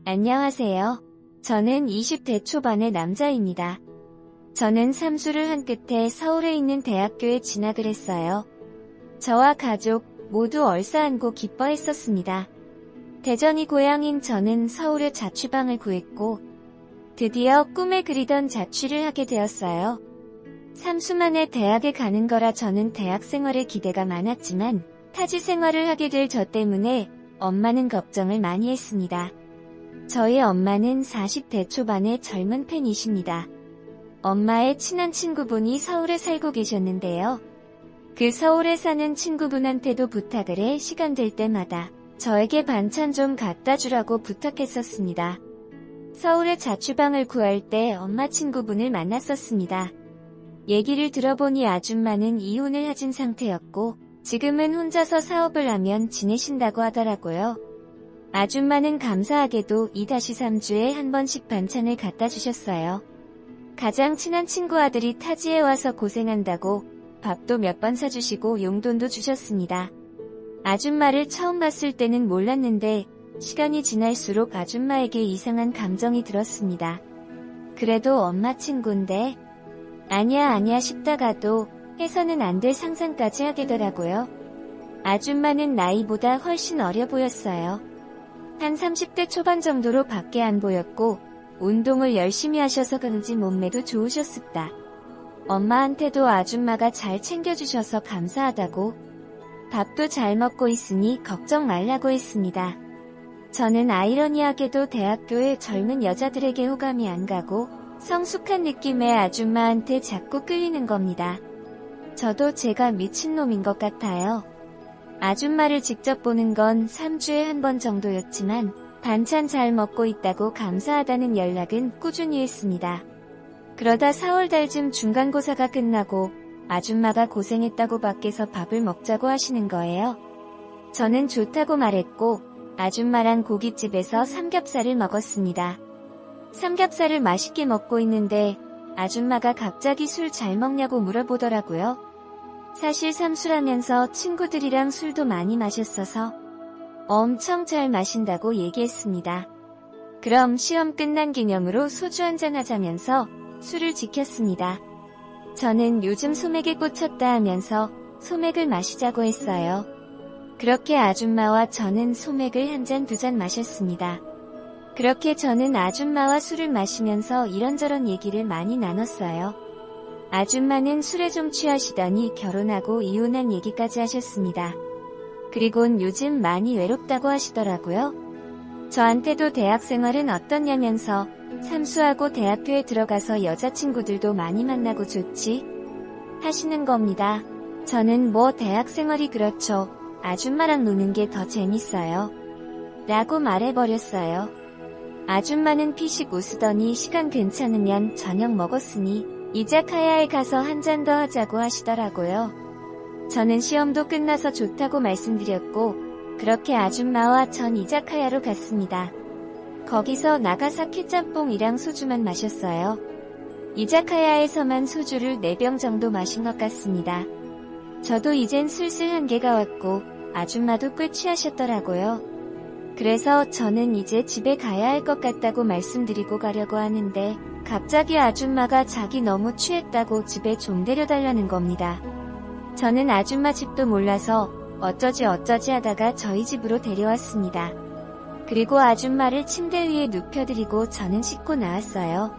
안녕하세요. 저는 20대 초반의 남자입니다. 저는 삼수를 한 끝에 서울에 있는 대학교에 진학을 했어요. 저와 가족 모두 얼싸안고 기뻐했었습니다. 대전이 고향인 저는 서울에 자취방을 구했고 드디어 꿈에 그리던 자취를 하게 되었어요. 삼수 만에 대학에 가는 거라 저는 대학 생활에 기대가 많았지만 타지 생활을 하게 될 저 때문에 엄마는 걱정을 많이 했습니다. 저희 엄마는 40대 초반의 젊은 팬이십니다. 엄마의 친한 친구분이 서울에 살고 계셨는데요. 그 서울에 사는 친구분한테도 부탁을 해 시간 될 때마다 저에게 반찬 좀 갖다 주라고 부탁했었습니다. 서울에 자취방을 구할 때 엄마 친구분을 만났었습니다. 얘기를 들어보니 아줌마는 이혼을 하신 상태였고 지금은 혼자서 사업을 하면 지내신다고 하더라고요. 아줌마는 감사하게도 2-3주에 한 번씩 반찬을 갖다 주셨어요. 가장 친한 친구 아들이 타지에 와서 고생한다고 밥도 몇 번 사주시고 용돈도 주셨습니다. 아줌마를 처음 봤을 때는 몰랐는데 시간이 지날수록 아줌마에게 이상한 감정이 들었습니다. 그래도 엄마 친구인데 아니야 싶다가도 해서는 안 될 상상까지 하게 되더라고요. 아줌마는 나이보다 훨씬 어려 보였어요. 한 30대 초반 정도로 밖에 안 보였고 운동을 열심히 하셔서 그런지 몸매도 좋으셨습니다. 엄마한테도 아줌마가 잘 챙겨주셔서 감사하다고 밥도 잘 먹고 있으니 걱정 말라고 했습니다. 저는 아이러니하게도 대학교의 젊은 여자들에게 호감이 안 가고 성숙한 느낌의 아줌마한테 자꾸 끌리는 겁니다. 저도 제가 미친놈인 것 같아요. 아줌마를 직접 보는 건 3주에 한 번 정도였지만 반찬 잘 먹고 있다고 감사하다는 연락은 꾸준히 했습니다. 그러다 4월달쯤 중간고사가 끝나고 아줌마가 고생했다고 밖에서 밥을 먹자고 하시는 거예요. 저는 좋다고 말했고 아줌마랑 고깃집에서 삼겹살을 먹었습니다. 삼겹살을 맛있게 먹고 있는데 아줌마가 갑자기 술 잘 먹냐고 물어보더라고요. 사실 삼수라면서 친구들이랑 술도 많이 마셨어서 엄청 잘 마신다고 얘기했습니다. 그럼 시험 끝난 기념으로 소주 한잔 하자면서 술을 지켰습니다. 저는 요즘 소맥에 꽂혔다 하면서 소맥을 마시자고 했어요. 그렇게 아줌마와 저는 소맥을 한 잔, 두 잔 마셨습니다. 그렇게 저는 아줌마와 술을 마시면서 이런저런 얘기를 많이 나눴어요. 아줌마는 술에 좀 취하시더니 결혼하고 이혼한 얘기까지 하셨습니다. 그리곤 요즘 많이 외롭다고 하시더라고요. 저한테도 대학 생활은 어떠냐면서 삼수하고 대학교에 들어가서 여자친구들도 많이 만나고 좋지? 하시는 겁니다. 저는 뭐 대학 생활이 그렇죠. 아줌마랑 노는 게 더 재밌어요. 라고 말해버렸어요. 아줌마는 피식 웃으더니 시간 괜찮으면 저녁 먹었으니 이자카야에 가서 한 잔 더 하자고 하시더라고요. 저는 시험도 끝나서 좋다고 말씀드렸고 그렇게 아줌마와 전 이자카야로 갔습니다. 거기서 나가사키 짬뽕이랑 소주만 마셨어요. 이자카야에서만 소주를 4병 정도 마신 것 같습니다. 저도 이젠 슬슬 한계가 왔고 아줌마도 꽤 취하셨더라고요. 그래서 저는 이제 집에 가야 할 것 같다고 말씀드리고 가려고 하는데 갑자기 아줌마가 자기 너무 취했다고 집에 좀 데려달라는 겁니다. 저는 아줌마 집도 몰라서 어쩌지 하다가 저희 집으로 데려왔습니다. 그리고 아줌마를 침대 위에 눕혀드리고 저는 씻고 나왔어요.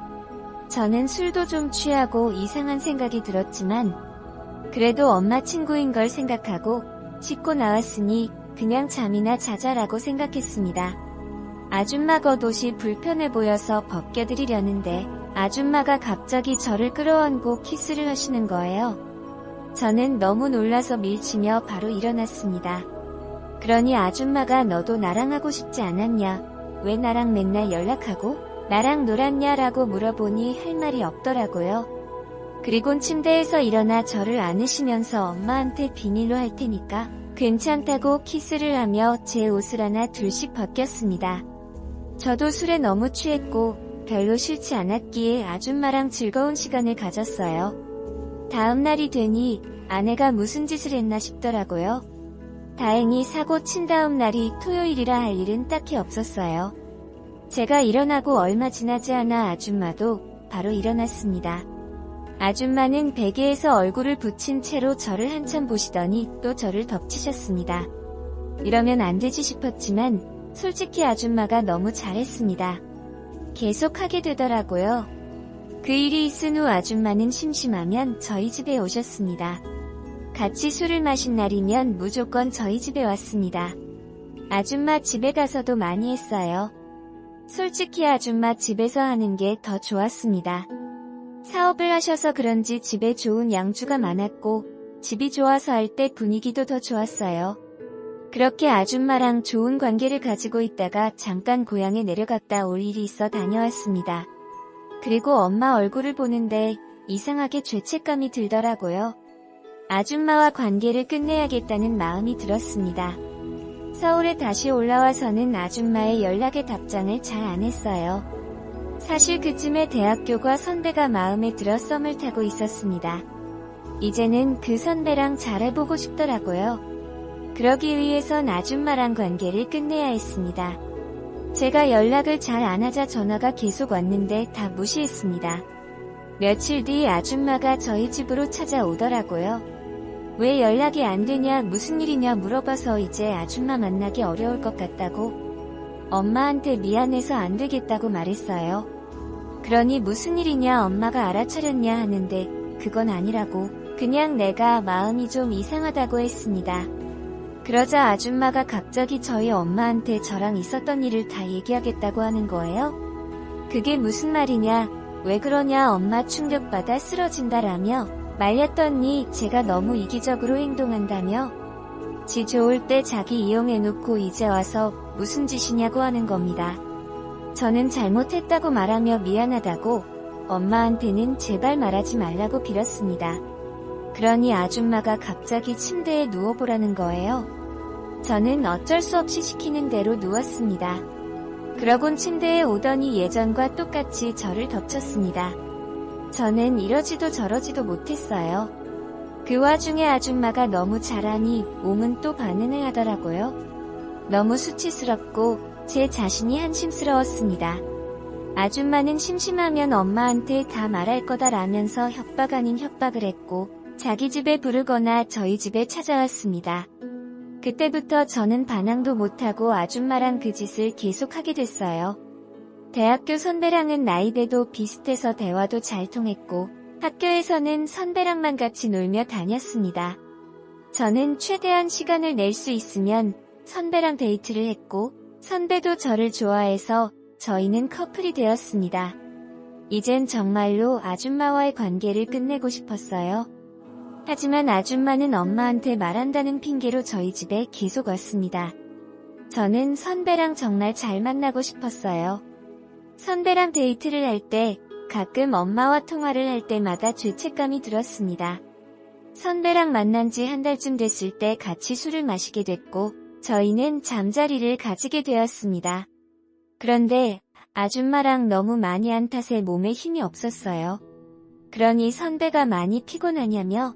저는 술도 좀 취하고 이상한 생각이 들었지만 그래도 엄마 친구인 걸 생각하고 씻고 나왔으니 그냥 잠이나 자자라고 생각했습니다. 아줌마 겉옷이 불편해 보여서 벗겨드리려는데 아줌마가 갑자기 저를 끌어안고 키스를 하시는 거예요. 저는 너무 놀라서 밀치며 바로 일어났습니다. 그러니 아줌마가 너도 나랑 하고 싶지 않았냐? 왜 나랑 맨날 연락하고 나랑 놀았냐라고 물어보니 할 말이 없더라고요. 그리곤 침대에서 일어나 저를 안으시면서 엄마한테 비밀로 할 테니까 괜찮다고 키스를 하며 제 옷을 하나 둘씩 벗겼습니다. 저도 술에 너무 취했고 별로 싫지 않았기에 아줌마랑 즐거운 시간을 가졌어요. 다음 날이 되니 아내가 무슨 짓을 했나 싶더라고요. 다행히 사고 친 다음 날이 토요일이라 할 일은 딱히 없었어요. 제가 일어나고 얼마 지나지 않아 아줌마도 바로 일어났습니다. 아줌마는 베개에서 얼굴을 붙인 채로 저를 한참 보시더니 또 저를 덮치셨습니다. 이러면 안 되지 싶었지만 솔직히 아줌마가 너무 잘했습니다. 계속 하게 되더라고요. 그 일이 있은 후 아줌마는 심심하면 저희 집에 오셨습니다. 같이 술을 마신 날이면 무조건 저희 집에 왔습니다. 아줌마 집에 가서도 많이 했어요. 솔직히 아줌마 집에서 하는 게 더 좋았습니다. 사업을 하셔서 그런지 집에 좋은 양주가 많았고 집이 좋아서 할 때 분위기도 더 좋았어요. 그렇게 아줌마랑 좋은 관계를 가지고 있다가 잠깐 고향에 내려갔다 올 일이 있어 다녀왔습니다. 그리고 엄마 얼굴을 보는데 이상하게 죄책감이 들더라고요. 아줌마와 관계를 끝내야겠다는 마음이 들었습니다. 서울에 다시 올라와서는 아줌마의 연락에 답장을 잘 안 했어요. 사실 그쯤에 대학교과 선배가 마음에 들어 썸을 타고 있었습니다. 이제는 그 선배랑 잘해보고 싶더라고요. 그러기 위해선 아줌마랑 관계를 끝내야 했습니다. 제가 연락을 잘 안 하자 전화가 계속 왔는데 다 무시했습니다. 며칠 뒤 아줌마가 저희 집으로 찾아오더라고요. 왜 연락이 안 되냐, 무슨 일이냐 물어봐서 이제 아줌마 만나기 어려울 것 같다고, 엄마한테 미안해서 안 되겠다고 말했어요. 그러니 무슨 일이냐, 엄마가 알아차렸냐 하는데 그건 아니라고, 그냥 내가 마음이 좀 이상하다고 했습니다. 그러자 아줌마가 갑자기 저희 엄마한테 저랑 있었던 일을 다 얘기하겠다고 하는 거예요. 그게 무슨 말이냐, 왜 그러냐, 엄마 충격받아 쓰러진다라며 말렸더니 제가 너무 이기적으로 행동한다며 지 좋을 때 자기 이용해놓고 이제 와서 무슨 짓이냐고 하는 겁니다. 저는 잘못했다고 말하며 미안하다고 엄마한테는 제발 말하지 말라고 빌었습니다. 그러니 아줌마가 갑자기 침대에 누워보라는 거예요. 저는 어쩔 수 없이 시키는 대로 누웠습니다. 그러곤 침대에 오더니 예전과 똑같이 저를 덮쳤습니다. 저는 이러지도 저러지도 못했어요. 그 와중에 아줌마가 너무 잘하니 몸은 또 반응을 하더라고요. 너무 수치스럽고 제 자신이 한심스러웠습니다. 아줌마는 심심하면 엄마한테 다 말할 거다라면서 협박 아닌 협박을 했고 자기 집에 부르거나 저희 집에 찾아왔습니다. 그때부터 저는 반항도 못하고 아줌마랑 그 짓을 계속하게 됐어요. 대학교 선배랑은 나이대도 비슷해서 대화도 잘 통했고 학교에서는 선배랑만 같이 놀며 다녔습니다. 저는 최대한 시간을 낼 수 있으면 선배랑 데이트를 했고 선배도 저를 좋아해서 저희는 커플이 되었습니다. 이젠 정말로 아줌마와의 관계를 끝내고 싶었어요. 하지만 아줌마는 엄마한테 말한다는 핑계로 저희 집에 계속 왔습니다. 저는 선배랑 정말 잘 만나고 싶었어요. 선배랑 데이트를 할 때 가끔 엄마와 통화를 할 때마다 죄책감이 들었습니다. 선배랑 만난 지 한 달쯤 됐을 때 같이 술을 마시게 됐고 저희는 잠자리를 가지게 되었습니다. 그런데 아줌마랑 너무 많이 한 탓에 몸에 힘이 없었어요. 그러니 선배가 많이 피곤하냐며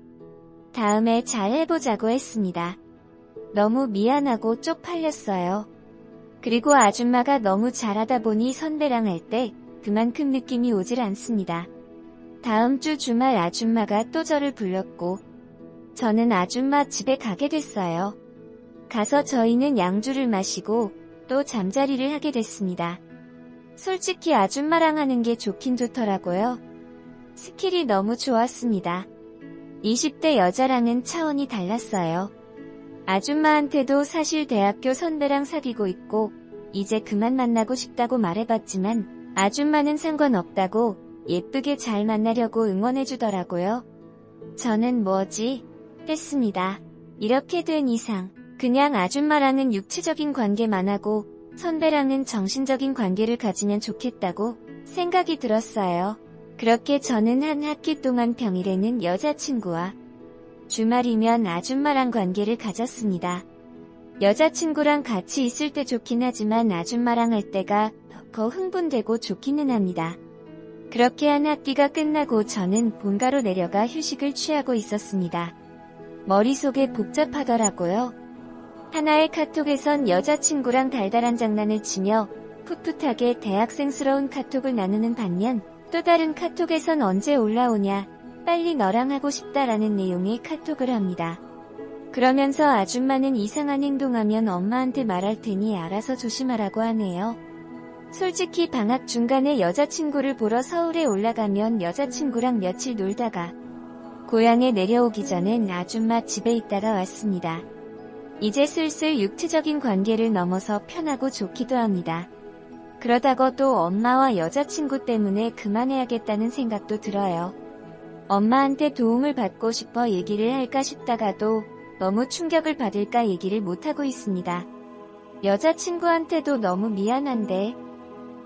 다음에 잘 해보자고 했습니다. 너무 미안하고 쪽팔렸어요. 그리고 아줌마가 너무 잘하다 보니 선배랑 할 때 그만큼 느낌이 오질 않습니다. 다음 주 주말 아줌마가 또 저를 불렀고 저는 아줌마 집에 가게 됐어요. 가서 저희는 양주를 마시고 또 잠자리를 하게 됐습니다. 솔직히 아줌마랑 하는 게 좋긴 좋더라고요. 스킬이 너무 좋았습니다. 20대 여자랑은 차원이 달랐어요. 아줌마한테도 사실 대학교 선배랑 사귀고 있고 이제 그만 만나고 싶다고 말해봤지만 아줌마는 상관없다고 예쁘게 잘 만나려고 응원해주더라고요. 저는 뭐지? 했습니다. 이렇게 된 이상 그냥 아줌마랑은 육체적인 관계만 하고 선배랑은 정신적인 관계를 가지면 좋겠다고 생각이 들었어요. 그렇게 저는 한 학기 동안 평일에는 여자친구와 주말이면 아줌마랑 관계를 가졌습니다. 여자친구랑 같이 있을 때 좋긴 하지만 아줌마랑 할 때가 더 흥분되고 좋기는 합니다. 그렇게 한 학기가 끝나고 저는 본가로 내려가 휴식을 취하고 있었습니다. 머릿속에 복잡하더라고요. 하나의 카톡에선 여자친구랑 달달한 장난을 치며 풋풋하게 대학생스러운 카톡을 나누는 반면 또 다른 카톡에선 언제 올라오냐, 빨리 너랑 하고 싶다라는 내용의 카톡을 합니다. 그러면서 아줌마는 이상한 행동하면 엄마한테 말할 테니 알아서 조심하라고 하네요. 솔직히 방학 중간에 여자친구를 보러 서울에 올라가면 여자친구랑 며칠 놀다가 고향에 내려오기 전엔 아줌마 집에 있다가 왔습니다. 이제 슬슬 육체적인 관계를 넘어서 편하고 좋기도 합니다. 그러다가도 엄마와 여자친구 때문에 그만해야겠다는 생각도 들어요. 엄마한테 도움을 받고 싶어 얘기를 할까 싶다가도 너무 충격을 받을까 얘기를 못하고 있습니다. 여자친구한테도 너무 미안한데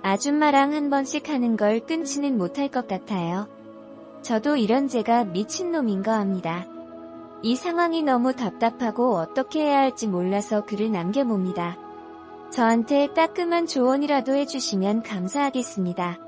아줌마랑 한 번씩 하는 걸 끊지는 못할 것 같아요. 저도 이런 제가 미친놈인 거 압니다. 이 상황이 너무 답답하고 어떻게 해야 할지 몰라서 글을 남겨봅니다. 저한테 따끔한 조언이라도 해주시면 감사하겠습니다.